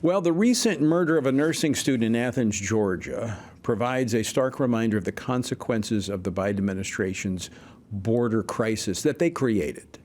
Well, the recent murder of a nursing student in Athens, Georgia, provides a stark reminder of the consequences of the Biden administration's border crisis that they created,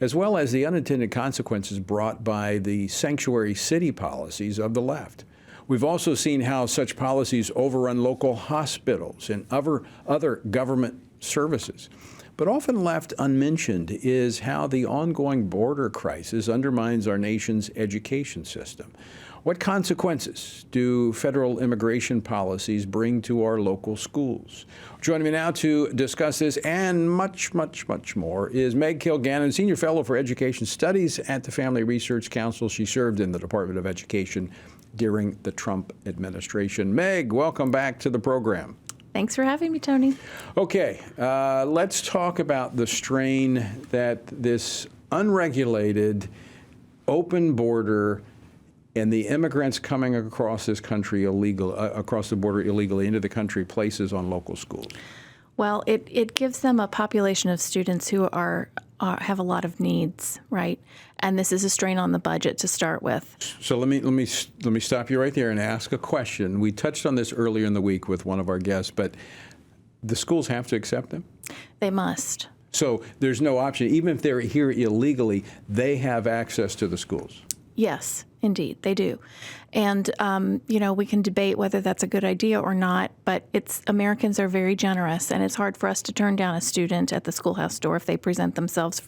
as well as the unintended consequences brought by the sanctuary city policies of the left. We've also seen how such policies overrun local hospitals and other government services. But often left unmentioned is how the ongoing border crisis undermines our nation's education system. What consequences do federal immigration policies bring to our local schools? Joining me now to discuss this and much, much, much more is Meg Kilgannon, Senior Fellow for Education Studies at the Family Research Council. She served in the Department of Education during the Trump administration. Meg, welcome back to the program. Thanks for having me, Tony. Okay, let's talk about the strain that this unregulated, open border and the immigrants coming across this country across the border illegally into the country places on local schools. Well, it gives them a population of students who have a lot of needs, right? And this is a strain on the budget to start with. So let me stop you right there and ask a question. We touched on this earlier in the week with one of our guests, but the schools have to accept them? They must. So there's no option. Even if they're here illegally, they have access to the schools? Yes, indeed, they do. And, we can debate whether that's a good idea or not, but Americans are very generous, and it's hard for us to turn down a student at the schoolhouse door if they present themselves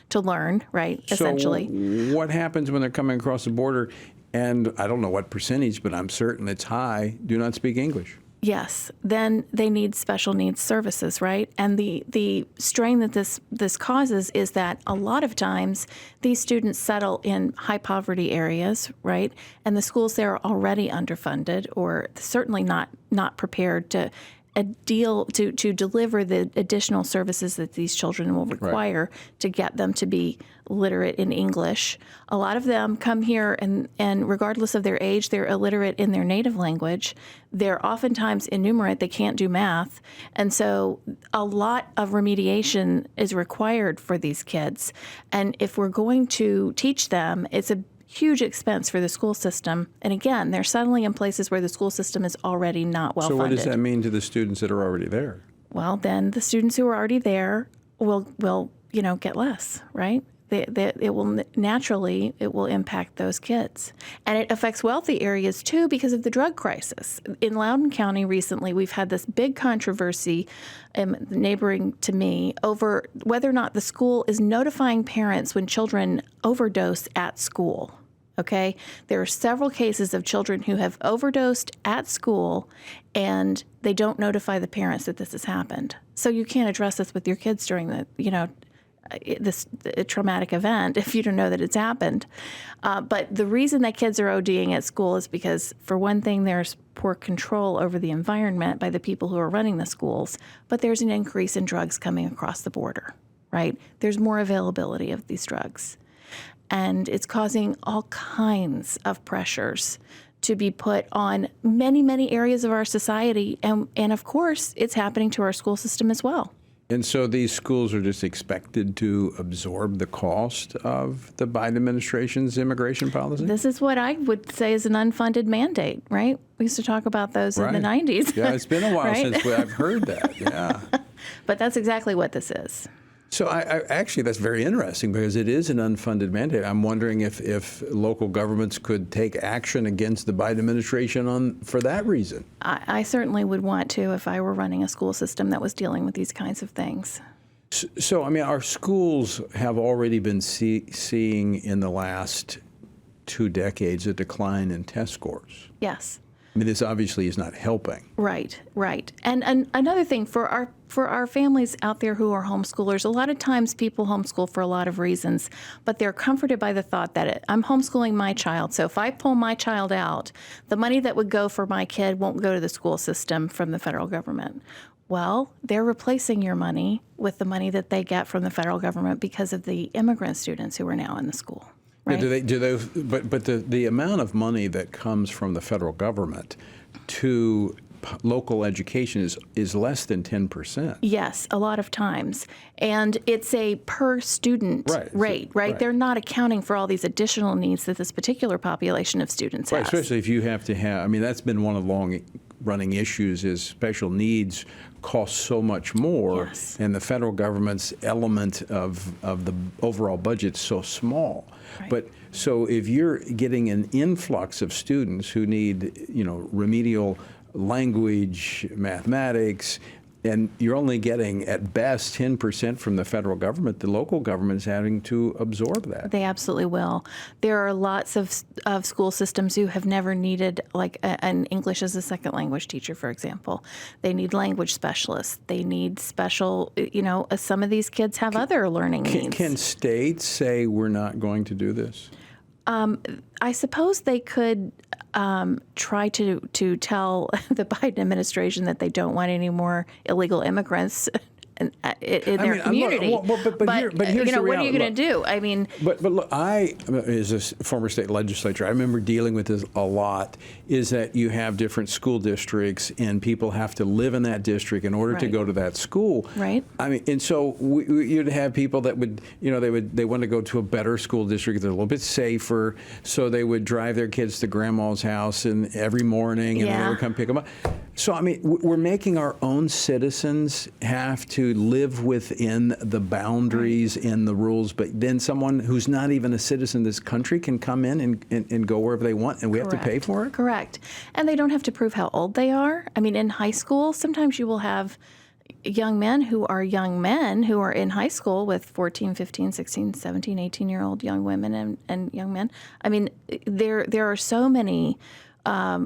to learn, right, essentially. So what happens when they're coming across the border, and I don't know what percentage, but I'm certain it's high, do not speak English? Yes, then they need special needs services, right? And the strain that this causes is that a lot of times these students settle in high poverty areas, right? And the schools there are already underfunded or certainly not prepared to deliver the additional services that these children will require to get them to be literate in English. A lot of them come here and regardless of their age, they're illiterate in their native language. They're oftentimes innumerate, they can't do math. And so a lot of remediation is required for these kids. And if we're going to teach them, it's a huge expense for the school system. And again, they're settling in places where the school system is already not well funded. So what does that mean to the students that are already there? Well, then the students who are already there will get less, right? It will impact those kids. And it affects wealthy areas too because of the drug crisis. In Loudoun County recently, we've had this big controversy neighboring to me over whether or not the school is notifying parents when children overdose at school. Okay, there are several cases of children who have overdosed at school and they don't notify the parents that this has happened. So you can't address this with your kids during this traumatic event if you don't know that it's happened. But the reason that kids are ODing at school is because, for one thing, there's poor control over the environment by the people who are running the schools, but there's an increase in drugs coming across the border, right? There's more availability of these drugs. And it's causing all kinds of pressures to be put on many, many areas of our society. And of course, it's happening to our school system as well. And so these schools are just expected to absorb the cost of the Biden administration's immigration policy? This is what I would say is an unfunded mandate, right? We used to talk about those in the 90s. Yeah, it's been a while since I've heard that, yeah. But that's exactly what this is. So actually, that's very interesting because it is an unfunded mandate. I'm wondering if local governments could take action against the Biden administration for that reason. I certainly would want to if I were running a school system that was dealing with these kinds of things. So I mean, our schools have already been seeing in the last 2 decades a decline in test scores. Yes. I mean, this obviously is not helping. Right. And another thing, for our families out there who are homeschoolers, a lot of times people homeschool for a lot of reasons, but they're comforted by the thought that I'm homeschooling my child, so if I pull my child out, the money that would go for my kid won't go to the school system from the federal government. Well, they're replacing your money with the money that they get from the federal government because of the immigrant students who are now in the school. Right? But the amount of money that comes from the federal government to local education is less than 10%. Yes, a lot of times. And it's a per student rate, right? They're not accounting for all these additional needs that this particular population of students has. Especially if you have to have, I mean, that's been one of the long-running issues is special needs cost so much more, and the federal government's element of the overall budget's so small. But so if you're getting an influx of students who need, remedial language, mathematics, and you're only getting at best 10% from the federal government, the local government is having to absorb that. They absolutely will. There are lots of school systems who have never needed like an English as a second language teacher, for example. They need language specialists. They need special, some of these kids have other learning needs. Can states say we're not going to do this? I suppose they could try to tell the Biden administration that they don't want any more illegal immigrants in their community. But here's the reality. What are you going to do? I mean, but look, I, as a former state legislator, I remember dealing with this a lot. Is that you have different school districts, and people have to live in that district in order to go to that school. Right. I mean, and so you'd have people that would, they want to go to a better school district. They're a little bit safer, so they would drive their kids to grandma's house and every morning, and they would come pick them up. So I mean, we're making our own citizens have to live within the boundaries and the rules, but then someone who's not even a citizen of this country can come in and go wherever they want, and we have to pay for it? Correct. And they don't have to prove how old they are. I mean, in high school, sometimes you will have young men who are in high school with 14, 15, 16, 17, 18-year-old young women and young men. I mean, there are so many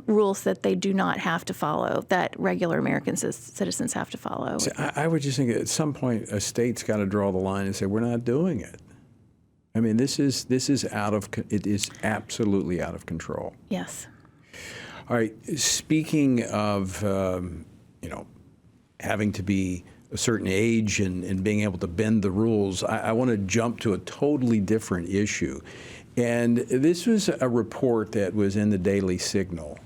rules that they do not have to follow, that regular American citizens have to follow. So I would just think at some point a state's got to draw the line and say, we're not doing it. I mean, it is absolutely out of control. Yes. All right. Speaking of, having to be a certain age and being able to bend the rules, I want to jump to a totally different issue. And this was a report that was in the Daily Signal,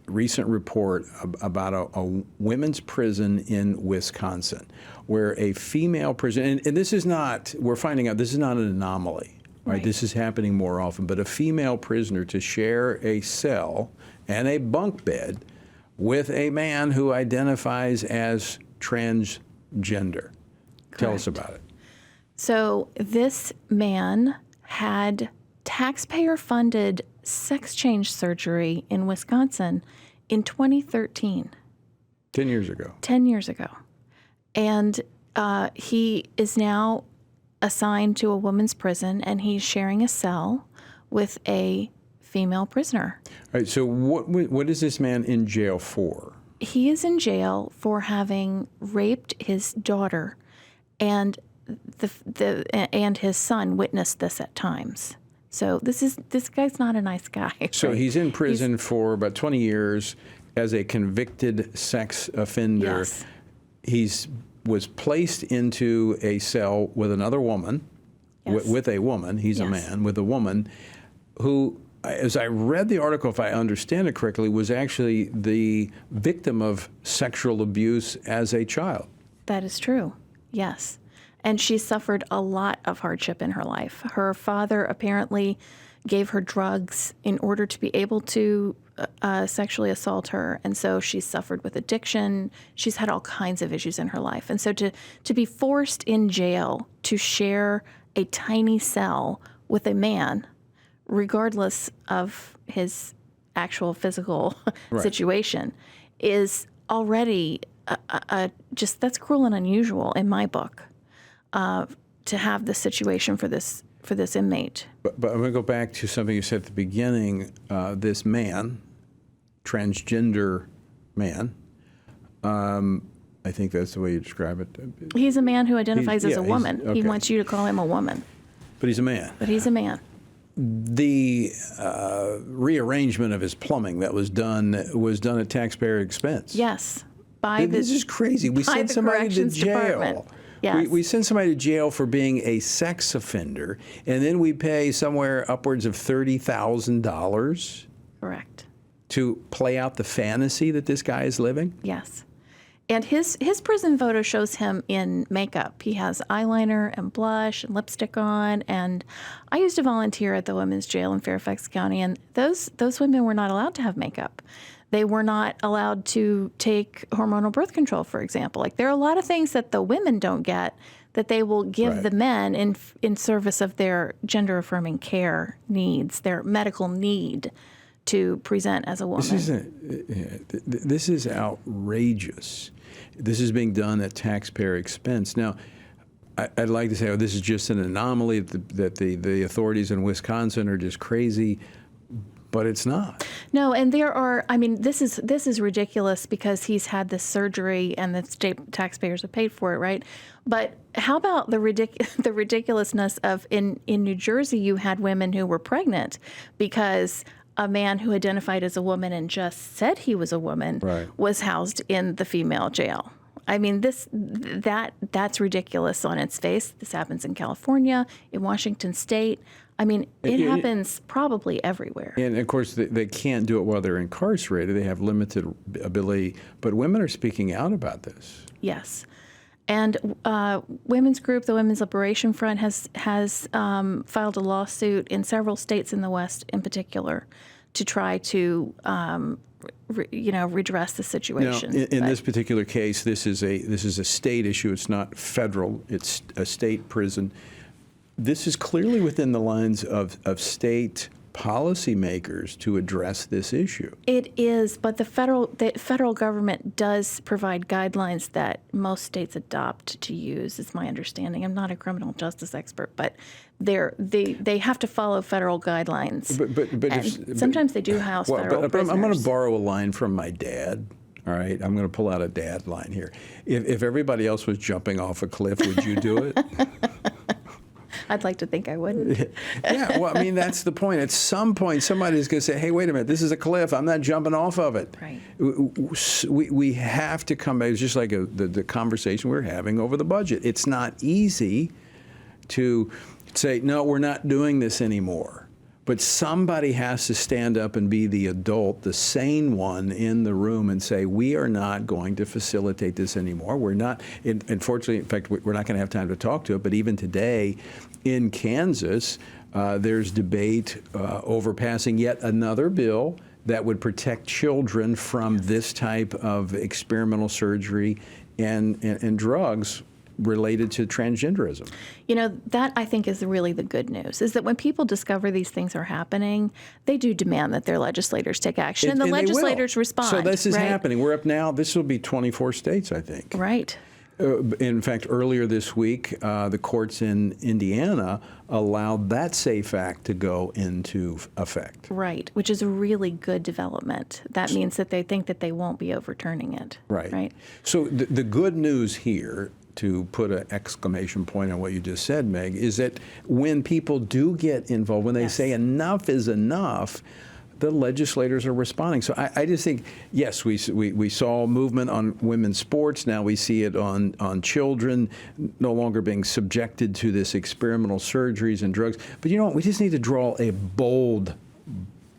recent report about a women's prison in Wisconsin, where a female prisoner, and this is not, we're finding out this is not an anomaly, right? This is happening more often, but a female prisoner to share a cell and a bunk bed with a man who identifies as transgender. Tell us about it. So this man had taxpayer-funded sex change surgery in Wisconsin in 2013. 10 years ago. 10 years ago. And he is now assigned to a women's prison, and he's sharing a cell with a female prisoner. All right, so what is this man in jail for? He is in jail for having raped his daughter, and and his son witnessed this at times. So this guy's not a nice guy. So he's in prison for about 20 years as a convicted sex offender. Yes. He was placed into a cell with another woman, with a woman. He's a man with a woman who, as I read the article, if I understand it correctly, was actually the victim of sexual abuse as a child. That is true. Yes. And she suffered a lot of hardship in her life. Her father apparently gave her drugs in order to be able to sexually assault her. And so she suffered with addiction. She's had all kinds of issues in her life. And so to be forced in jail to share a tiny cell with a man, regardless of his actual physical situation, is already that's cruel and unusual in my book. To have this situation for this inmate. But I'm going to go back to something you said at the beginning. This man, transgender man, I think that's the way you describe it. He's a man who identifies as a woman. Okay. He wants you to call him a woman. But he's a man. But he's a man. The rearrangement of his plumbing that was done at taxpayer expense. Yes. This is crazy. We sent somebody to jail. Department. Yes. We send somebody to jail for being a sex offender, and then we pay somewhere upwards of $30,000. Correct. to play out the fantasy that this guy is living? Yes. And his prison photo shows him in makeup. He has eyeliner and blush and lipstick on. And I used to volunteer at the women's jail in Fairfax County, and those women were not allowed to have makeup. They were not allowed to take hormonal birth control, for example. Like, there are a lot of things that the women don't get that they will give the men in service of their gender-affirming care needs, their medical need to present as a woman. This is outrageous. This is being done at taxpayer expense. Now, I'd like to say, this is just an anomaly, that the authorities in Wisconsin are just crazy, but it's not. No, and there are, this is ridiculous because he's had this surgery and the state taxpayers have paid for it, right? But how about the ridiculousness of, in New Jersey, you had women who were pregnant because a man who identified as a woman and just said he was a woman was housed in the female jail. I mean, that's ridiculous on its face. This happens in California, in Washington State. I mean, it happens probably everywhere. And, of course, they can't do it while they're incarcerated. They have limited ability. But women are speaking out about this. Yes. And women's group, the Women's Liberation Front, has filed a lawsuit in several states in the West, in particular, to try to redress the situation. Now, in this particular case, this is a state issue. It's not federal. It's a state prison. This is clearly within the lines of state policymakers to address this issue. It is, but the federal government does provide guidelines that most states adopt to use, is my understanding. I'm not a criminal justice expert, but they have to follow federal guidelines. But sometimes they do house federal prisoners. I'm going to borrow a line from my dad. All right, I'm going to pull out a dad line here. If everybody else was jumping off a cliff, would you do it? I'd like to think I wouldn't. Yeah, well, I mean, that's the point. At some point, somebody's going to say, hey, wait a minute, this is a cliff. I'm not jumping off of it. Right. We have to come back. It's just like the conversation we're having over the budget. It's not easy to say, no, we're not doing this anymore. But somebody has to stand up and be the adult, the sane one in the room and say, we are not going to facilitate this anymore. We're not, unfortunately, in fact, we're not going to have time to talk to it, but even today in Kansas, there's debate over passing yet another bill that would protect children from this type of experimental surgery and drugs related to transgenderism. You know, that I think is really the good news, is that when people discover these things are happening, they do demand that their legislators take action, and the legislators respond. So this is happening. We're up now. This will be 24 states, I think. Right. In fact, earlier this week, the courts in Indiana allowed that SAFE Act to go into effect. Right, which is a really good development. That means that they think that they won't be overturning it. Right. So the good news here, to put an exclamation point on what you just said, Meg, is that when people do get involved, when they say enough is enough, the legislators are responding. So I just think, yes, we saw movement on women's sports. Now we see it on children no longer being subjected to this experimental surgeries and drugs. But you know what? We just need to draw a bold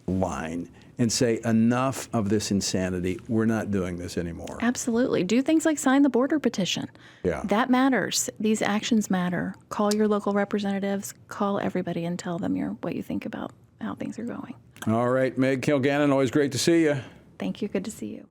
line and say, enough of this insanity. We're not doing this anymore. Absolutely. Do things like sign the border petition. Yeah. That matters. These actions matter. Call your local representatives. Call everybody and tell them what you think about how things are going. All right, Meg Kilgannon, always great to see you. Thank you. Good to see you.